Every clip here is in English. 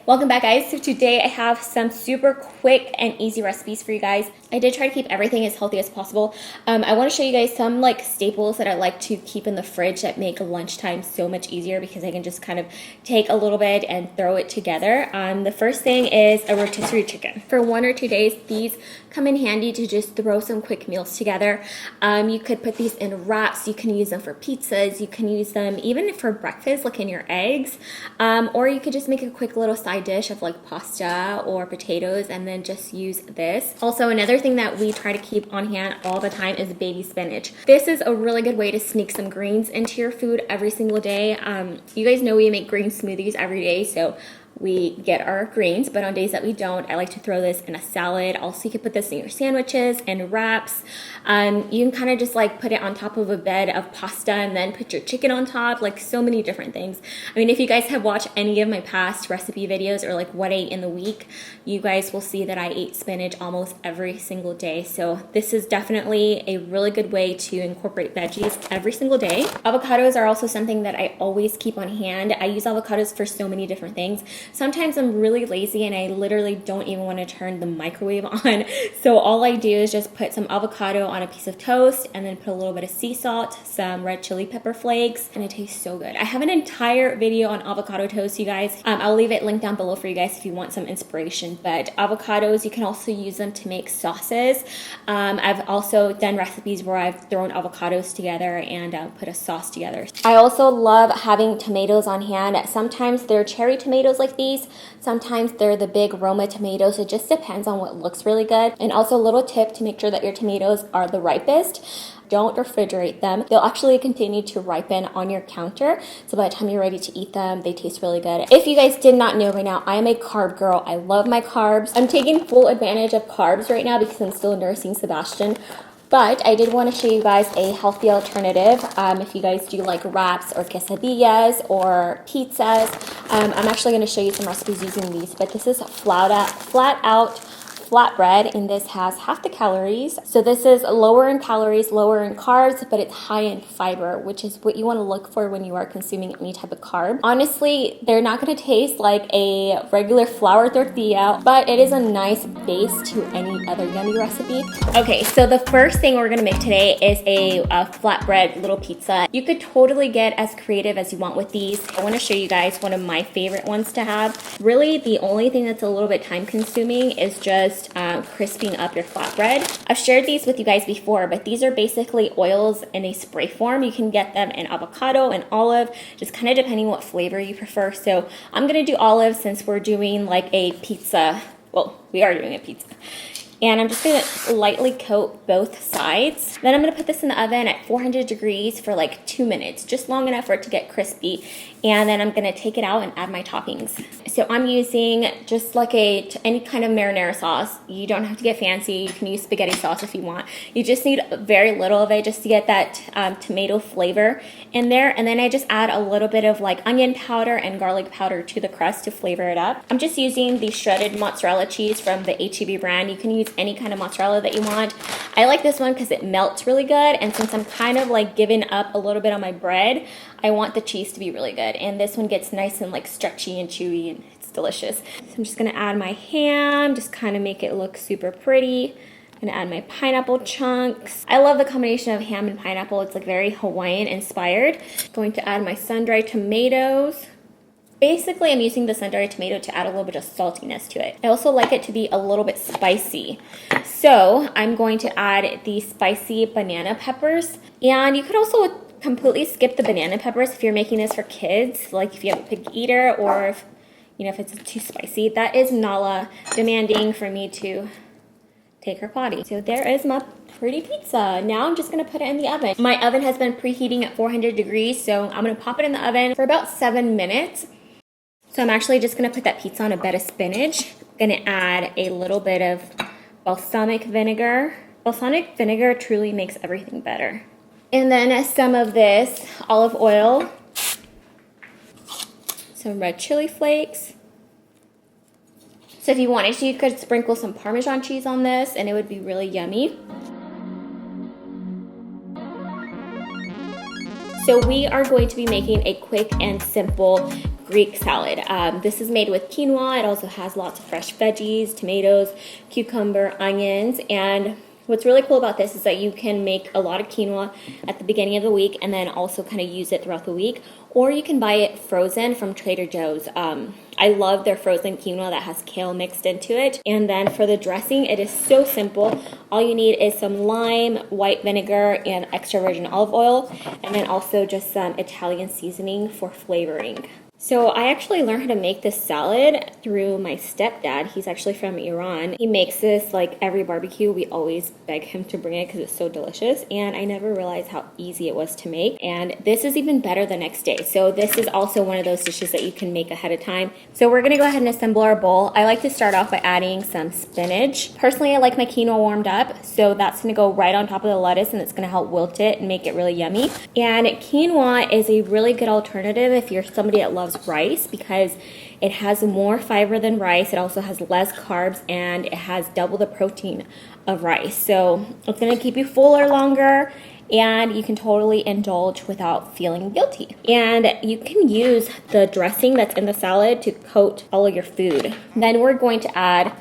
Welcome back, guys. So today I have some super quick and easy recipes for you guys. I did try to keep everything as healthy as possible. I want to show you guys some like staples that I like to keep in the fridge that make lunchtime so much easier because I can just kind of take a little bit and throw it together. The first thing is a rotisserie chicken. For 1 or 2 days, these come in handy to just throw some quick meals together. You could put these in wraps. You can use them for pizzas. You can use them even for breakfast, like in your eggs. Or you could just make a quick little side dish of like pasta or potatoes and then just use this. Also, another thing that we try to keep on hand all the time is baby spinach. This is a really good way to sneak some greens into your food every single day. You guys know we make green smoothies every day, so we get our greens, but on days that we don't, I like to throw this in a salad. Also, you can put this in your sandwiches and wraps. You can kind of just like put it on top of a bed of pasta and then put your chicken on top, like so many different things. I mean, if you guys have watched any of my past recipe videos or like what I ate in the week, you guys will see that I ate spinach almost every single day. So this is definitely a really good way to incorporate veggies every single day. Avocados are also something that I always keep on hand. I use avocados for so many different things. Sometimes I'm really lazy and I literally don't even want to turn the microwave on. So all I do is just put some avocado on a piece of toast and then put a little bit of sea salt, some red chili pepper flakes, and it tastes so good. I have an entire video on avocado toast, you guys. I'll leave it linked down below for you guys if you want some inspiration. But avocados, you can also use them to make sauces. I've also done recipes where I've thrown avocados together and put a sauce together. I also love having tomatoes on hand. Sometimes they're cherry tomatoes like these. Sometimes they're the big Roma tomatoes. It just depends on what looks really good. And also a little tip to make sure that your tomatoes are the ripest. Don't refrigerate them. They'll actually continue to ripen on your counter. So by the time you're ready to eat them, they taste really good. If you guys did not know by now, I am a carb girl. I love my carbs. I'm taking full advantage of carbs right now because I'm still nursing Sebastian. But I did want to show you guys a healthy alternative. If you guys do like wraps or quesadillas or pizzas, I'm actually going to show you some recipes using these. But this is flat out flatbread, and this has half the calories. So this is lower in calories, lower in carbs, but it's high in fiber, which is what you want to look for when you are consuming any type of carb. Honestly, they're not going to taste like a regular flour tortilla, but it is a nice base to any other yummy recipe. Okay, so the first thing we're going to make today is a flatbread little pizza. You could totally get as creative as you want with these. I want to show you guys one of my favorite ones to have. Really, the only thing that's a little bit time consuming is just crisping up your flatbread. I've shared these with you guys before, but these are basically oils in a spray form. You can get them in avocado and olive, just kind of depending what flavor you prefer. So I'm gonna do olive since we're doing like a pizza. Well, we are doing a pizza. And I'm just gonna lightly coat both sides. Then I'm gonna put this in the oven at 400 degrees for like 2 minutes, just long enough for it to get crispy. And then I'm gonna take it out and add my toppings. So I'm using just like any kind of marinara sauce. You don't have to get fancy. You can use spaghetti sauce if you want. You just need very little of it just to get that tomato flavor in there. And then I just add a little bit of like onion powder and garlic powder to the crust to flavor it up. I'm just using the shredded mozzarella cheese from the H-E-B brand. You can use any kind of mozzarella that you want. I like this one because it melts really good, and since I'm kind of like giving up a little bit on my bread, I want the cheese to be really good, and this one gets nice and like stretchy and chewy, and it's delicious. So I'm just gonna add my ham, just kind of make it look super pretty. I'm gonna add my pineapple chunks. I love the combination of ham and pineapple. It's like very Hawaiian inspired. Going to add my sun-dried tomatoes. Basically, I'm using the sun-dried tomato to add a little bit of saltiness to it. I also like it to be a little bit spicy. So I'm going to add the spicy banana peppers. And you could also completely skip the banana peppers if you're making this for kids, like if you have a picky eater or if, if it's too spicy. That is Nala demanding for me to take her potty. So there is my pretty pizza. Now I'm just gonna put it in the oven. My oven has been preheating at 400 degrees, so I'm gonna pop it in the oven for about 7 minutes. So I'm actually just gonna put that pizza on a bed of spinach. I'm gonna add a little bit of balsamic vinegar. Balsamic vinegar truly makes everything better. And then some of this olive oil, some red chili flakes. So if you wanted to, you could sprinkle some Parmesan cheese on this and it would be really yummy. So we are going to be making a quick and simple Greek salad. This is made with quinoa. It also has lots of fresh veggies, tomatoes, cucumber, onions, and what's really cool about this is that you can make a lot of quinoa at the beginning of the week and then also kind of use it throughout the week, or you can buy it frozen from Trader Joe's. I love their frozen quinoa that has kale mixed into it. And then for the dressing, it is so simple. All you need is some lime, white vinegar, and extra virgin olive oil, and then also just some Italian seasoning for flavoring. So I actually learned how to make this salad through my stepdad. He's actually from Iran. He makes this like every barbecue. We always beg him to bring it because it's so delicious. And I never realized how easy it was to make. And this is even better the next day. So this is also one of those dishes that you can make ahead of time. So we're gonna go ahead and assemble our bowl. I like to start off by adding some spinach. Personally, I like my quinoa warmed up. So that's gonna go right on top of the lettuce and it's gonna help wilt it and make it really yummy. And quinoa is a really good alternative if you're somebody that loves rice because it has more fiber than rice. It also has less carbs and it has double the protein of rice. So it's going to keep you fuller longer and you can totally indulge without feeling guilty. And you can use the dressing that's in the salad to coat all of your food. Then we're going to add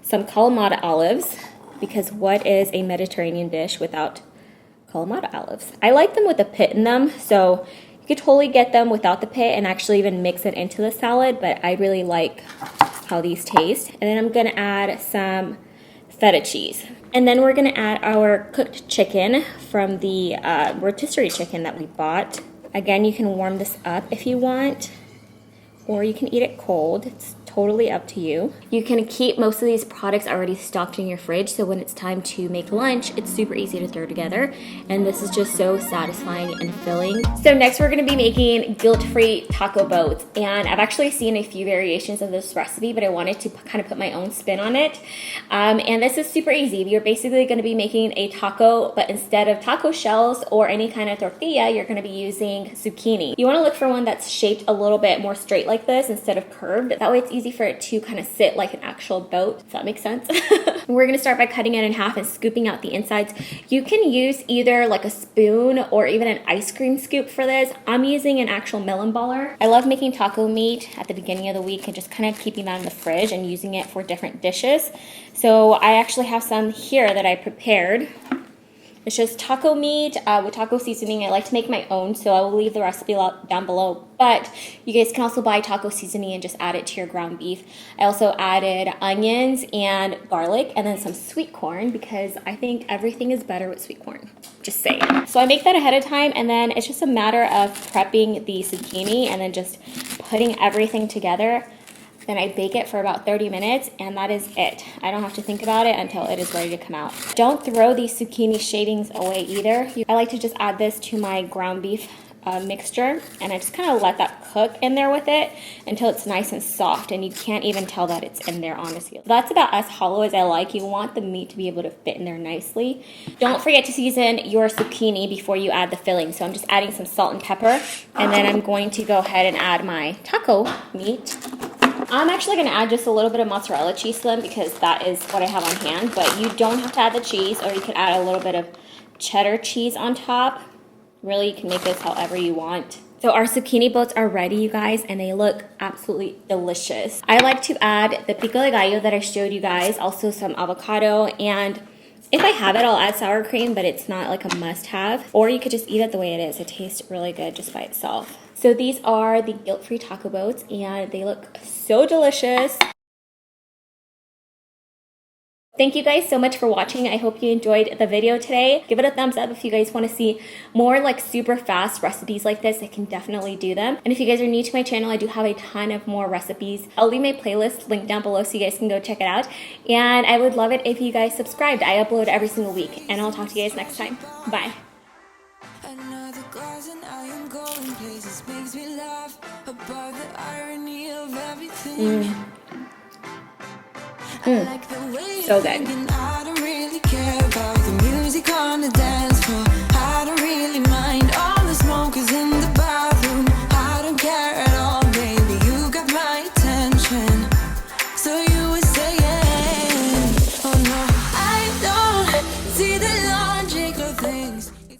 some Kalamata olives because what is a Mediterranean dish without Kalamata olives? I like them with a pit in them, so you could totally get them without the pit and actually even mix it into the salad, but I really like how these taste. And then I'm gonna add some feta cheese. And then we're gonna add our cooked chicken from the rotisserie chicken that we bought. Again, you can warm this up if you want, or you can eat it cold. It's totally up to you. You can keep most of these products already stocked in your fridge, so when it's time to make lunch, it's super easy to throw together. And this is just so satisfying and filling. So next we're gonna be making guilt-free taco boats. And I've actually seen a few variations of this recipe, but I wanted to kind of put my own spin on it. And this is super easy. You're basically gonna be making a taco, but instead of taco shells or any kind of tortilla, you're gonna be using zucchini. You wanna look for one that's shaped a little bit more straight like this instead of curved. That way it's easy for it to kind of sit like an actual boat, if that makes sense. We're gonna start by cutting it in half and scooping out the insides. You can use either like a spoon or even an ice cream scoop for this. I'm using an actual melon baller. I love making taco meat at the beginning of the week and just kind of keeping that in the fridge and using it for different dishes. So I actually have some here that I prepared. It's just taco meat with taco seasoning. I like to make my own, so I will leave the recipe down below. But you guys can also buy taco seasoning and just add it to your ground beef. I also added onions and garlic and then some sweet corn because I think everything is better with sweet corn. Just saying. So I make that ahead of time and then it's just a matter of prepping the zucchini and then just putting everything together. Then I bake it for about 30 minutes and that is it. I don't have to think about it until it is ready to come out. Don't throw these zucchini shavings away either. I like to just add this to my ground beef mixture and I just kind of let that cook in there with it until it's nice and soft and you can't even tell that it's in there, honestly. That's about as hollow as I like. You want the meat to be able to fit in there nicely. Don't forget to season your zucchini before you add the filling. So I'm just adding some salt and pepper and then I'm going to go ahead and add my taco meat. I'm actually going to add just a little bit of mozzarella cheese to them because that is what I have on hand, but you don't have to add the cheese, or you can add a little bit of cheddar cheese on top. Really, you can make this however you want. So our zucchini boats are ready, you guys, and they look absolutely delicious. I like to add the pico de gallo that I showed you guys, also some avocado, and if I have it, I'll add sour cream, but it's not like a must-have. Or you could just eat it the way it is. It tastes really good just by itself. So these are the guilt-free taco boats, and they look so delicious. Thank you guys so much for watching. I hope you enjoyed the video today. Give it a thumbs up if you guys want to see more like super fast recipes like this. I can definitely do them. And if you guys are new to my channel, I do have a ton of more recipes. I'll leave my playlist linked down below so you guys can go check it out. And I would love it if you guys subscribed. I upload every single week. And I'll talk to you guys next time. Bye. So good.